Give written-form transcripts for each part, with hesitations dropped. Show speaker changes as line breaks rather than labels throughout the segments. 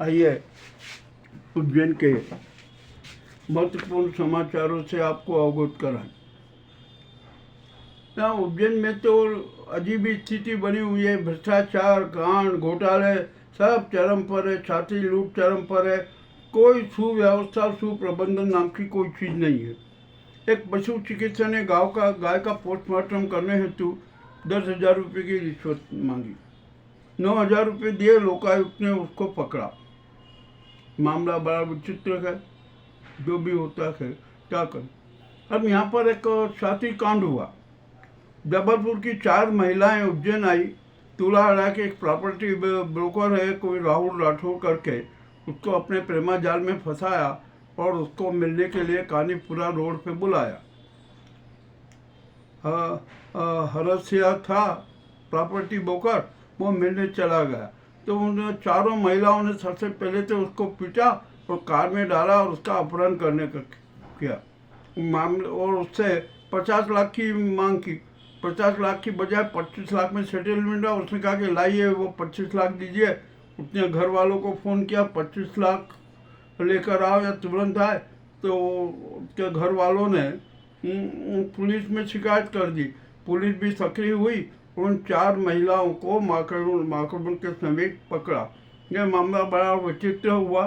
आइए उज्जैन के महत्वपूर्ण समाचारों से आपको अवगत कराएं। यहाँ उज्जैन में तो अजीब ही स्थिति बनी हुई है। भ्रष्टाचार, कांड, घोटाले सब चरम पर है, छाती लूट चरम पर है। कोई सुव्यवस्था, सुप्रबंधन नाम की कोई चीज़ नहीं है। एक पशु चिकित्सक ने गाय का पोस्टमार्टम करने हेतु 10,000 रुपये की रिश्वत मांगी। 9,000 रुपये दिए, लोकायुक्त ने उसको पकड़ा। मामला बड़ा विचित्र है, जो भी होता है क्या करें। अब यहाँ पर एक छाती कांड हुआ। जबलपुर की 4 महिलाएं उज्जैन आई। तुलाड़ा के एक प्रॉपर्टी ब्रोकर है कोई राहुल राठौर करके, उसको अपने प्रेमा जाल में फंसाया और उसको मिलने के लिए कानीपुरा रोड पे बुलाया। हरसिया था प्रॉपर्टी ब्रोकर, वो मिलने चला गया। तो उन चारों महिलाओं ने सबसे पहले तो उसको पीटा और कार में डाला और उसका अपहरण करने का किया मामले, और उससे 50 लाख की मांग की। 50 लाख की बजाय 25 लाख में सेटलमेंट हुआ। उसने कहा कि लाइए वो 25 लाख दीजिए। उसने घर वालों को फ़ोन किया, 25 लाख लेकर आओ या तुरंत आए। तो उसके घर वालों ने पुलिस में शिकायत कर दी। पुलिस भी सक्रिय हुई, उन 4 महिलाओं को माकड़बन के समेत पकड़ा। यह मामला बड़ा विचित्र हुआ।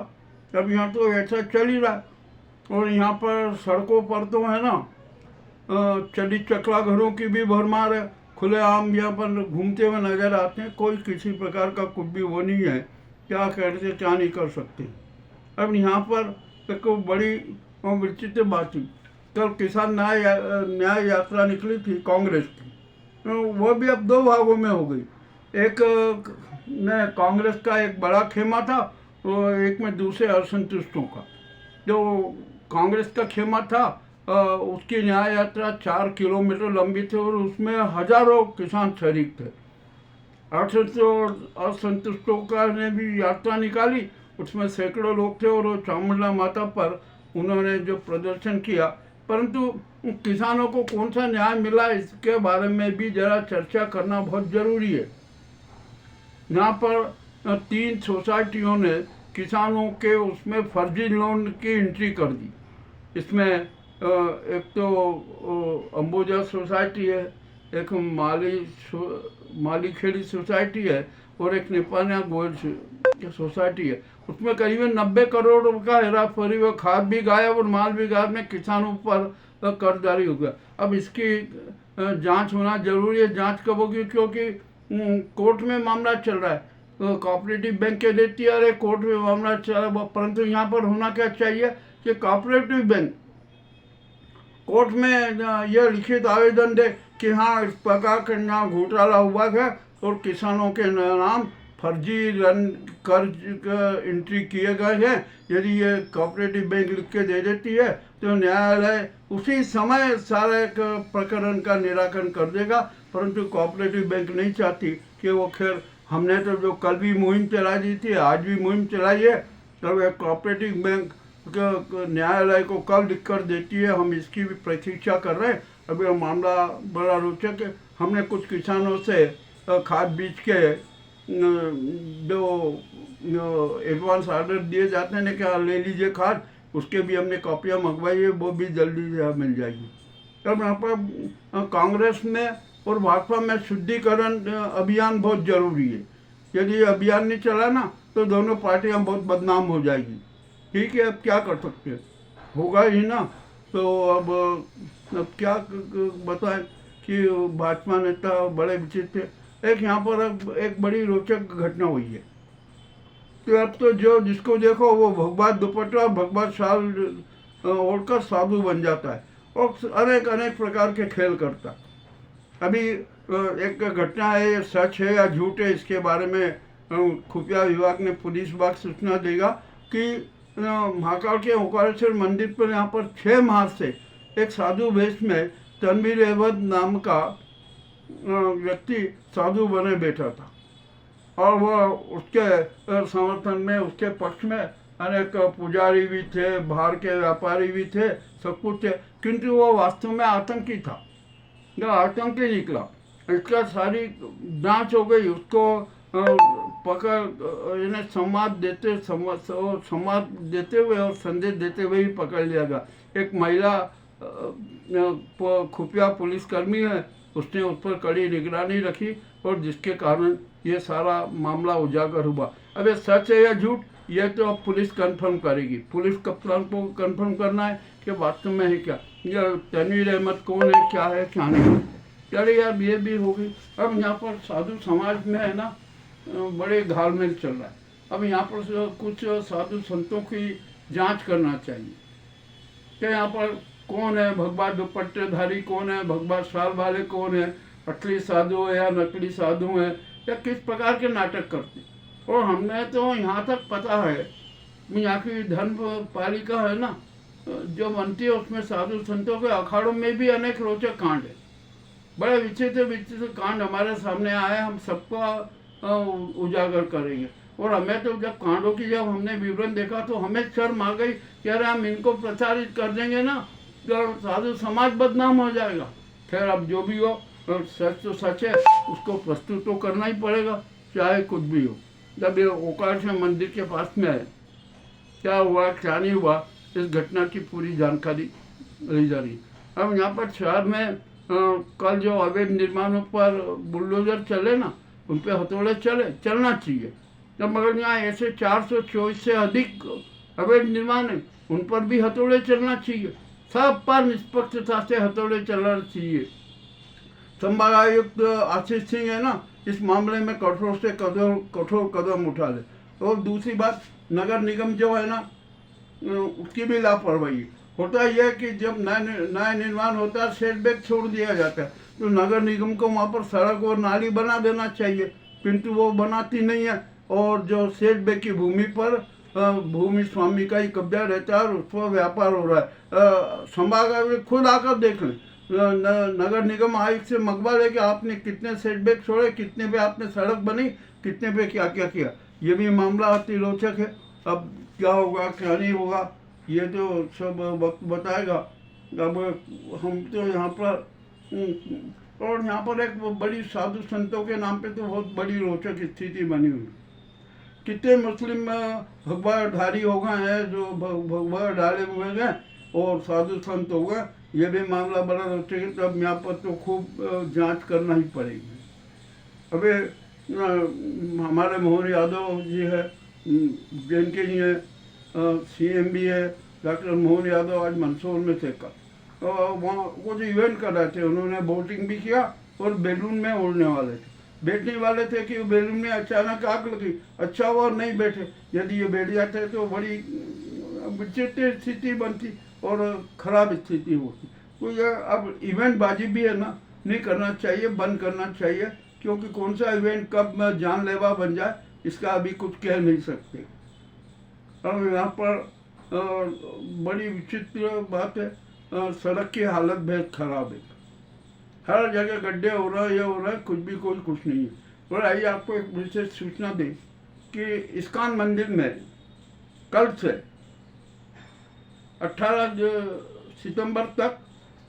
अब यहाँ तो ऐसा चल ही रहा है। और यहाँ पर सड़कों पर तो है ना चली चकला घरों की भी भरमार है। खुलेआम यहाँ पर घूमते हुए नजर आते हैं। कोई किसी प्रकार का कुछ भी वो नहीं है, क्या करते क्या नहीं कर सकते। अब यहाँ पर एक बड़ी विचित्र बात थी। कल किसान न्याय यात्रा निकली थी कांग्रेस की, वो भी अब 2 भागों में हो गई। एक में कांग्रेस का एक बड़ा खेमा था और एक में दूसरे असंतुष्टों का। जो कांग्रेस का खेमा था उसकी न्याय यात्रा 4 किलोमीटर लंबी थी और उसमें हजारों किसान शरीक थे। असंतुष्टों का ने भी यात्रा निकाली, उसमें सैकड़ों लोग थे और वो चामुंडा माता पर उन्होंने जो प्रदर्शन किया। परंतु किसानों को कौन सा न्याय मिला, इसके बारे में भी जरा चर्चा करना बहुत ज़रूरी है। यहाँ पर 3 सोसाइटियों ने किसानों के उसमें फर्जी लोन की एंट्री कर दी। इसमें एक तो अंबुजा सोसाइटी है, एक मालीखेड़ी सोसाइटी है और एक नेपानिया गोयल सोसाइटी है। उसमें करीबन 90 करोड़ का हेराफेरी व खाद भी गायब और माल भी गायब में किसानों पर कर्जदारी हो गया। अब इसकी जांच होना जरूरी है। जांच कब होगी, क्योंकि कोर्ट में मामला चल रहा है। कोऑपरेटिव बैंक के देती है, अरे कोर्ट में मामला चल रहा है। परंतु यहाँ पर होना क्या चाहिए कि कोऑपरेटिव बैंक कोर्ट में यह लिखित आवेदन दे कि हाँ इस प्रकार का यहाँ घोटाला हुआ है और किसानों के नाम फर्जी कर्ज एंट्री किए गए हैं। यदि ये कोऑपरेटिव बैंक लिख के दे देती है तो न्यायालय उसी समय सारे प्रकरण का निराकरण कर देगा। परंतु कोऑपरेटिव बैंक नहीं चाहती कि वो, खैर हमने तो जो कल भी मुहिम चला दी थी, आज भी मुहिम चलाई है। तब एक कोऑपरेटिव बैंक न्यायालय को कल लिख कर देती है। हम इसकी भी प्रतीक्षा कर रहे हैं। अभी यह मामला बड़ा रोचक है। हमने कुछ किसानों से खाद बीज के जो एडवांस ऑर्डर दिए जाते हैं क्या ले लीजिए खाद, उसके भी हमने कॉपियाँ मंगवाई है, वो भी जल्दी से मिल जाएगी। तब यहाँ पर कांग्रेस में और भाजपा में शुद्धिकरण अभियान बहुत जरूरी है। यदि अभियान नहीं चला ना तो दोनों पार्टियाँ बहुत बदनाम हो जाएगी। ठीक है, अब क्या कर सकते हैं, होगा ही ना। तो अब क्या बताएं कि भाजपा नेता बड़े विचित्र। एक यहाँ पर अब एक बड़ी रोचक घटना हुई है। तो अब तो जो जिसको देखो वो भगवा दुपट्टा भगवा शाल ओढ़कर साधु बन जाता है और अनेक प्रकार के खेल करता है। अभी एक घटना है, ये सच है या झूठ है, इसके बारे में खुफिया विभाग ने पुलिस विभाग सूचना देगा कि महाकाल के ओंकारेश्वर मंदिर पर यहाँ पर 6 मार्च से एक साधु वेश में तनवीर अहमद नाम का व्यक्ति साधु बने बैठा था और वह उसके समर्थन में, उसके पक्ष में अनेक पुजारी भी थे, बाहर के व्यापारी भी थे, सब कुछ थे। किंतु वो वास्तव में आतंकी था, जो आतंकी निकला। इसका सारी जांच हो गई, उसको पकड़ इन्हें संवाद देते हुए और संदेश देते हुए ही पकड़ लिया गया। एक महिला खुफिया पुलिसकर्मी है, उसने उस पर कड़ी निगरानी रखी और जिसके कारण ये सारा मामला उजागर हुआ। अब ये सच है या झूठ, ये तो अब पुलिस कंफर्म करेगी। पुलिस कप्तान को कंफर्म करना है कि वास्तव में है क्या, या तनवीर अहमद कौन है, क्या है क्या नहीं। चलिए यार, ये भी होगी। अब यहाँ पर साधु समाज में है ना बड़े घालमेल चल रहा है। अब यहाँ पर कुछ साधु संतों की जांच करना चाहिए कि यहाँ पर कौन है भगवा दुपट्टेधारी, कौन है भगवा शाल वाले, कौन है असली साधु है या नकली साधु है, या किस प्रकार के नाटक करते हैं। और हमने तो यहाँ तक पता है, यहाँ की धर्म पालिका है ना जो बनती है, उसमें साधु संतों के अखाड़ों में भी अनेक रोचक कांड है। बड़े विचित्र कांड हमारे सामने आए, हम सबका उजागर करेंगे। और हमें तो जब हमने विवरण देखा तो हमें शर्म आ गई कि अरे हम इनको प्रचारित कर देंगे ना तो साधु समाज बदनाम हो जाएगा। खैर, अब जो भी हो, सच तो सच है, उसको प्रस्तुत तो करना ही पड़ेगा, चाहे कुछ भी हो। जब ये ओकाश मंदिर के पास में है, क्या हुआ क्या नहीं हुआ, इस घटना की पूरी जानकारी ली जा रही है। अब यहाँ पर शहर में कल जो अवैध निर्माणों पर बुलडोजर चले ना, उन पर हथौड़े चलना चाहिए। जब मगर यहाँ ऐसे 424 से अधिक अवैध निर्माण है, उन पर भी हथौड़े चलना चाहिए। सब पर निष्पक्षता से हथौड़े चलना चाहिए। संभाग आयुक्त आशीष सिंह है ना, इस मामले में कठोर से कठोर कदम उठा ले। और दूसरी बात, नगर निगम जो है ना उसकी भी लापरवाही होता यह है कि जब नया निर्माण होता है सेटबैक छोड़ दिया जाता है, तो नगर निगम को वहाँ पर सड़क और नाली बना देना चाहिए, किंतु वो बनाती नहीं है। और जो सेटबैक की भूमि पर भूमि स्वामी का ही कब्जा रहता है और उस पर व्यापार हो रहा है। संभाग आयुक्त खुद आकर देख लें, नगर निगम आयुक्त से मंगवा ले कि आपने कितने सेटबैक छोड़े, कितने पे आपने सड़क बनी, कितने पे क्या क्या किया। ये भी मामला अति रोचक है। अब क्या होगा क्या नहीं होगा ये तो सब वक्त बताएगा। अब हम तो यहाँ पर और यहाँ पर एक बड़ी साधु संतों के नाम पे तो बहुत बड़ी रोचक स्थिति बनी हुई। कितने मुस्लिम भगवाधारी हो गए हैं जो भगवा डाले हुए हैं और साधु संत हो गए, ये भी मामला बड़ा रोचक है। तब यहाँ पर तो खूब जांच करना ही पड़ेगी। अबे हमारे मोहन यादव जी है, जिनके लिए CM भी है, डॉक्टर मोहन यादव आज मंदसौर में थे कल, वहाँ कुछ इवेंट कर रहे थे। उन्होंने बोटिंग भी किया और बैलून में उड़ने वाले थे, बैठने वाले थे कि बैलून में अचानक आग लगी। अच्छा वो नहीं बैठे, यदि ये बैठ जाते तो बड़ी विचित्र स्थिति बनती और ख़राब स्थिति होती। तो ये अब इवेंट बाजी भी है ना, नहीं करना चाहिए, बंद करना चाहिए, क्योंकि कौन सा इवेंट कब जानलेवा बन जाए इसका अभी कुछ कह नहीं सकते। अब यहाँ पर बड़ी विचित्र बात है, सड़क की हालत बेहद खराब है, हर जगह गड्ढे हो रहे हैं, ये हो रहा है, कुछ भी कुछ नहीं है। और आइए आपको एक विशेष सूचना दें कि इस्कॉन मंदिर में कल से 18 सितंबर तक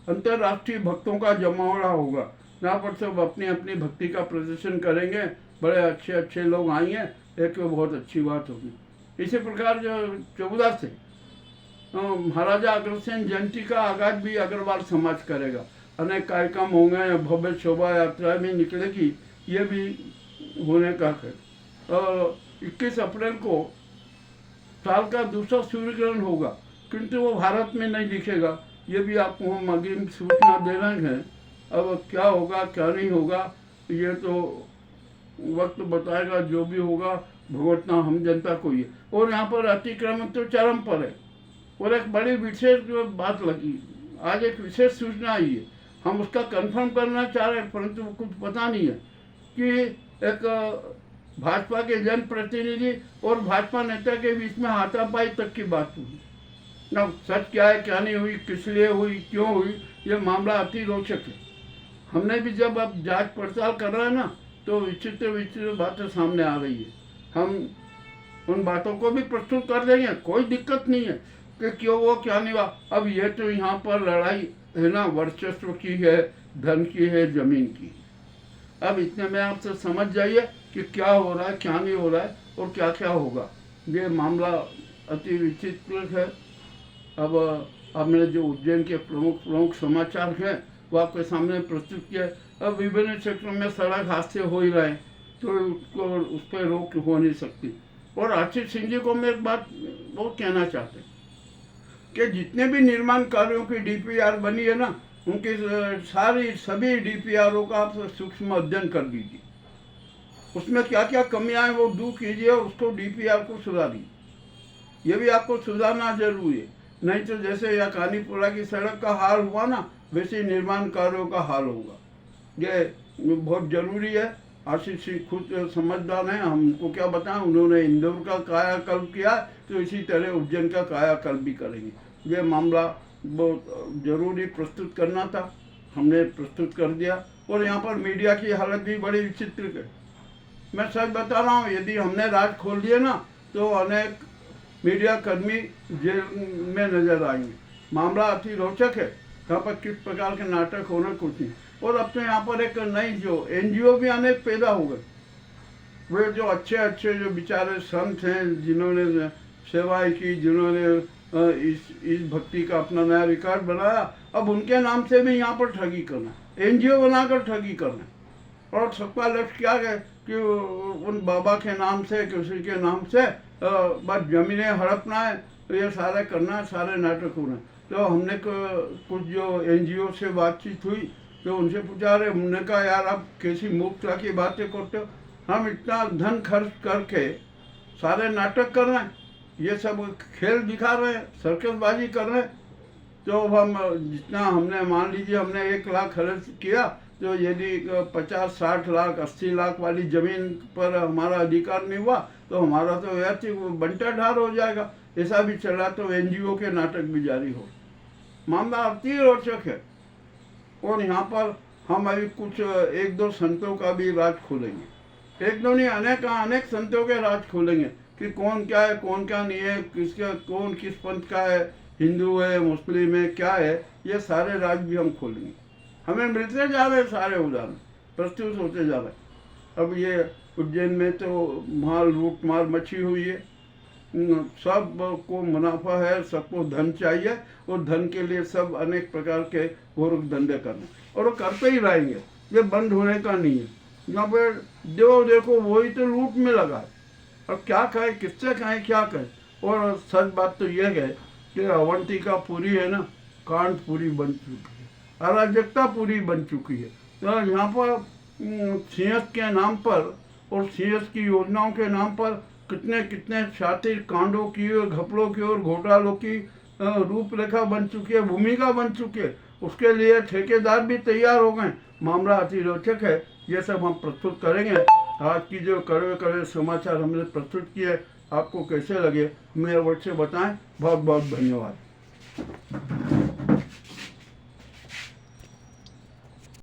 अंतर्राष्ट्रीय भक्तों का जमावड़ा होगा, जहाँ पर सब अपनी अपनी भक्ति का प्रदर्शन करेंगे। बड़े अच्छे लोग आएंगे, एक बहुत अच्छी बात होगी। इसी प्रकार जो 14 से महाराजा अग्रसेन जयंती का आगाज भी अग्रवाल समाज करेगा। अनेक कार्यक्रम होंगे, भव्य शोभा यात्रा भी निकलेगी, ये भी होने का है। 21 अप्रैल को साल का दूसरा सूर्य ग्रहण होगा, किंतु वो भारत में नहीं दिखेगा। ये भी आपको हम अग्रिम सूचना दे रहे हैं। अब क्या होगा क्या नहीं होगा ये तो वक्त बताएगा, जो भी होगा भुगतना हम जनता को ही। और यहाँ पर अतिक्रमण तो चरम पर है। और एक बड़ी विशेष बात लगी, आज एक विशेष सूचना आई है, हम उसका कंफर्म करना चाह रहे हैं, परंतु कुछ पता नहीं है कि एक भाजपा के जनप्रतिनिधि और भाजपा नेता के बीच में हाथापाई तक की बात हुई ना। सच क्या है क्या नहीं हुई, किस लिए हुई, क्यों हुई, ये मामला अति रोचक है। हमने भी जब अब जांच पड़ताल कर रहे हैं ना, तो विचित्र बातें सामने आ रही है। हम उन बातों को भी प्रस्तुत कर देंगे, कोई दिक्कत नहीं है कि क्यों वो क्या नहीं हुआ। अब ये तो यहाँ पर लड़ाई है ना वर्चस्व की है, धन की है, जमीन की। अब इतने में आप सब समझ जाइए कि क्या हो रहा है, क्या नहीं हो रहा है और क्या क्या होगा। ये मामला अति विचित्र है। अब हमने जो उज्जैन के प्रमुख प्रमुख समाचार हैं वो आपके सामने प्रस्तुत किया। अब विभिन्न क्षेत्रों में सड़क हादसे हो ही रहे हैं, तो उसको उस पर रोक हो नहीं सकती। और आशीष सिंह जी को मैं एक बात वो कहना चाहते हैं कि जितने भी निर्माण कार्यों की डीपीआर बनी है ना, उनकी सभी डीपीआरों का आप सूक्ष्म अध्ययन कर लीजिए। उसमें क्या क्या कमियां हैं वो दूर कीजिए और उसको डीपीआर को सुधारिए। ये भी आपको सुधारना जरूरी है, नहीं तो जैसे या कानीपुरा की सड़क का हाल हुआ ना, वैसे निर्माण कार्यों का हाल होगा। ये बहुत जरूरी है। आशीष सिंह खुद समझदार हैं, हमको क्या बताएं, उन्होंने इंदौर का कायाकल्प किया तो इसी तरह उज्जैन का कायाकल्प भी करेंगे। ये मामला बहुत जरूरी प्रस्तुत करना था, हमने प्रस्तुत कर दिया। और यहाँ पर मीडिया की हालत भी बड़ी विचित्र है। मैं सच बता रहा हूँ, यदि हमने राज खोल दिए ना तो अनेक मीडिया कर्मी जेल में नजर आएंगे। मामला अति रोचक है, यहाँ पर किस प्रकार के नाटक होना कुछ नहीं। और अब तो यहाँ पर एक नई जो एनजीओ भी अनेक पैदा हो गए। वे जो अच्छे अच्छे जो बेचारे संत हैं, जिन्होंने सेवाएं की, जिन्होंने इस भक्ति का अपना नया रिकॉर्ड बनाया, अब उनके नाम से भी यहाँ पर ठगी करना, एनजीओ बनाकर ठगी करना। और सबका लक्ष्य क्या है कि उन बाबा के नाम से, किसी के नाम से बस जमीनें हड़पना है, तो ये सारा करना है, सारे नाटक होना। तो हमने कुछ जो एनजीओ से बातचीत हुई तो उनसे पूछा रहे, हमने कहा यार आप कैसी मूर्खता की बातें करते हो, हम इतना धन खर्च करके सारे नाटक कर रहे हैं, ये सब खेल दिखा रहे हैं, सर्कसबाजी कर रहे हैं। तो हम जितना हमने मान लीजिए हमने 1 लाख खर्च किया, तो यदि 50, 60 लाख, 80 लाख वाली जमीन पर हमारा अधिकार नहीं हुआ तो हमारा तो ऐसे बंटा ढार हो जाएगा। ऐसा भी चला तो एनजीओ के नाटक भी जारी हो। मामला अति रोचक है। और यहाँ पर हम अभी कुछ 1-2 संतों का भी राज खोलेंगे। 1-2 नहीं, अनेक संतों के राज खोलेंगे कि कौन क्या है, कौन क्या नहीं है, किसका कौन किस पंथ का है, हिंदू है, मुस्लिम है, क्या है, ये सारे राज भी हम खोलेंगे। हमें मिलते जा रहे सारे उदाहरण, प्रस्तुत होते जा रहे। अब ये उज्जैन में तो माल लूट मार मची हुई है, सब को मुनाफा है, सबको धन चाहिए और धन के लिए सब अनेक प्रकार के गोरख धंधे करने, और वो करते ही रहेंगे, ये बंद होने का नहीं है। यहाँ पे जो देखो वही तो लूट में लगा है। अब क्या कहे, किससे कहें, क्या कहें। और सच बात तो यह है कि अवंतिका पूरी है ना, कांड पूरी बन चुकी है, अराजकता पूरी बन चुकी है। तो यहाँ पर सिंहस्थ के नाम पर और सिंहस्थ की योजनाओं के नाम पर कितने कितने शातिर कांडों की और घपलों की और घोटालों की रूपरेखा बन चुकी है, भूमिका बन चुकी है। उसके लिए ठेकेदार भी तैयार हो गए। मामला अति रोचक है, ये सब हम प्रस्तुत करेंगे। आज की जो कड़वे कड़वे समाचार हमने प्रस्तुत किए, आपको कैसे लगे मेरे अवश्य बताएं। बहुत बहुत धन्यवाद।